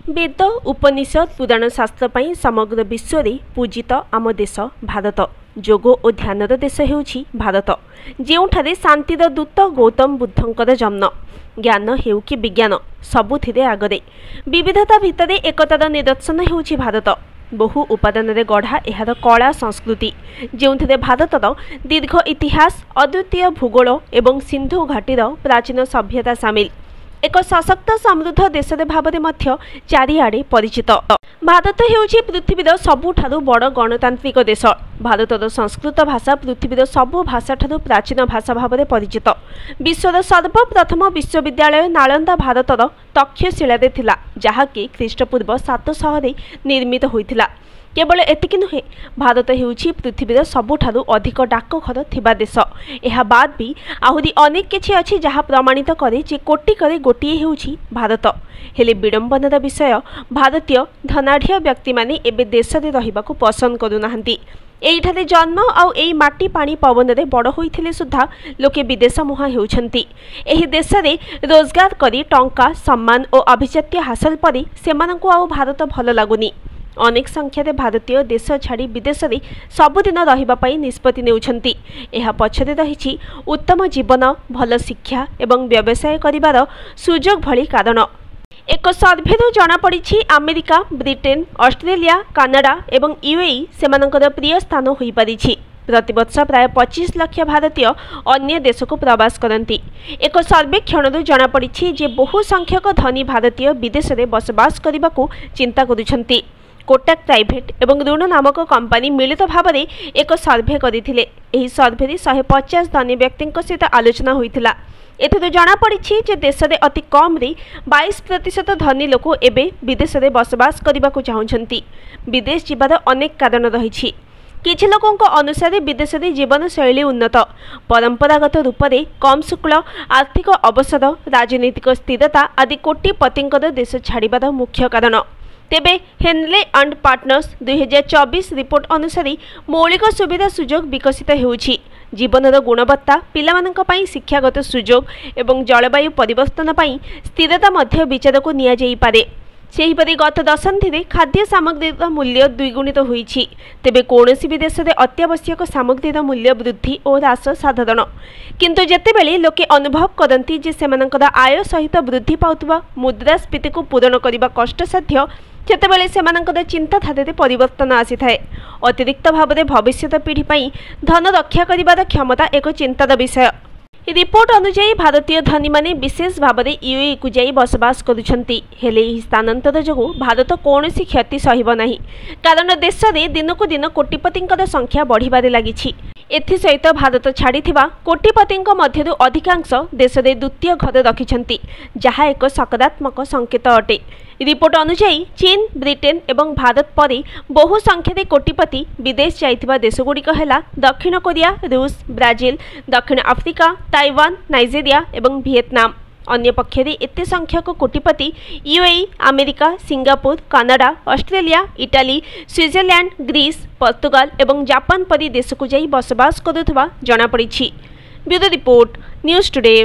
वेद उपनिषद पुराण शास्त्र पर समग्र विश्व में पूजित आम देश भारत। जोग और ध्यान देश होउछि भारत, जेउठारे शांतिर दूत गौतम बुद्धंकर जन्म। ज्ञान हेउ कि विज्ञान सबुथिरे आगरे, विविधता भितर एकतार निदर्शन होउछि भारत। बहु उपादान गढ़ा एहार कला संस्कृति, जो भारतर दीर्घ इतिहास, अद्वितीय भूगोल एवं सिंधु घाटीर प्राचीन सभ्यता सामिल। एक सशक्त समृद्ध देश भाव में चारिआडे परिचित। भारत हेउछि पृथ्वीर सबुठारु बड़ गणतांत्रिक देश। भारतर संस्कृत भाषा पृथ्वीर सबु भाषा ठारु प्राचीन भाषा भाव में परिचित। विश्वर सर्वप्रथम विश्वविद्यालय नालंदा भारतर तक्षशिला थिला, जहाँकि ख्रीष्टपूर्व 700 निर्मित होइथिला। केवल एतिकी नुहे, भारत हेउछि पृथ्वीर सबुठारु अधिक डाकघर थिबा देश। एहा बाद भी आहुरी अनेक किछि अछि जहा प्रमाणित करे जे कोटिकरे गोटिए हेउछि भारत। हेले विडंबनार विषय, भारतीय धनाढ़ व्यक्ति माने एबे देश रे रहिबाकू पसंद करू नाहंती। एइठारे जन्म आउ एई माटी पानी पवन रे बड़ होइथिले सुद्धा लोके विदेश मुहा हेउछंती। एही देश रे रोजगार करी टंका, सम्मान और अभिजात्य हासिल परि सेमानंकू आउ भारत भल लागुनी। अनेक संख्यार भारतीय देश छाड़ी विदेश में सबुदिन रहिबापई निष्पत्ति नेउछंती। एहा पछरे रहिछि उत्तम जीवन, भल शिक्षा एवं व्यवसाय करिवार सुजोग भली कारण। एक सर्भेरु जना पड़िछि अमेरिका, ब्रिटेन, ऑस्ट्रेलिया, कनाडा एवं यूएई सेमानंकर प्रिय स्थान होई परिछि। प्रतिवर्ष प्राय 25 लाख भारतीय अन्य देश को प्रवास करती। एक सर्वेक्षण जना पड़िछि जे बहु संख्यक धनी भारतीय विदेश में बसवास करने को चिंता करुछंती। कोटक प्राइवेट एवं ऋण नामक कंपनी मिलित भाव में एक सर्भे करथिले। एही सर्भे 150 धनी व्यक्ति सहित आलोचना होइथिला। एथिरो जना पड़िछि जे देश में अति कम रे 22% धनी लोक एबे विदेश में बसवास करने को चाहुछंती। विदेश जीवार अनेक कारण रहिछि। किछि लोकंक अनुसार विदेश में जीवन शैली उन्नत, परंपरागत रूप से कम शुल्क, आर्थिक अवसर, राजनीतिक स्थिरता आदि कोटिपतिंकर देश छाड़िबार मुख्य कारण। तेबे हेनले एंड पार्टनर्स 2024 रिपोर्ट अनुसार मौलिक सुविधा सुजोग विकसित होउछि। जीवनर गुणवत्ता, पिलामानंक पई शिक्षागत सुजोग एवं जलवायु परिवर्तन पई स्थिरता मध्य विचार को निया जाई पारे। सेहिपरि गत दशंधि खाद्य सामग्रीर मूल्य द्विगुणित होइछि। तेबे कौनसी भी देश में अत्यावश्यक सामग्रीर मूल्य वृद्धि और ह्रास साधारण, किंतु जेतेबेले लोके अनुभव करती जे सेमानंकर आय सहित वृद्धि पाउतबा मुद्रास्फीति को पूरण करने कष्टसाध्य, सेतेबेले सेमानंकर चिंताधारे परिवर्तन आसी थाए। अतिरिक्त भाव में भविष्य पीढ़ी पई धन रक्षा करिबार क्षमता एक चिंतार विषय। रिपोर्ट अनुसार भारतीय धनी माने विशेष भाव में यूएई को जाई बसवास करुछंती। हेले एही स्थानांतर जोगु भारत कौनसी क्षति सहिब नाही, कारण देश में दिनकू दिन कोटिपतिंकर संख्या बढ़िबारे लागिछि। एथि सहित भारत छाड़िथिबा कोटिपतिंक मध्यरु अधिकांश देश में द्वितीय घर रखिछंती, जहा एक सकारात्मक संकेत अटे। रिपोर्ट अनुसार चीन, ब्रिटेन एवं भारत परे बहु संख्यारे कोटिपति विदेश जाइथिबा देशगुड़िक हेला दक्षिण कोरिया, रूस, ब्राजिल, दक्षिण आफ्रिका, ताइवान, नाइजेरिया एवं वियतनाम। अन्य पक्षरे एते संख्यक कोटिपति UAE, America, Singapore, Canada, Australia, Italy, Switzerland, Greece, Portugal एवं जापान परी देश को जाई बसवास करुथबा जଣା पड़िछि। Bureau report, news today.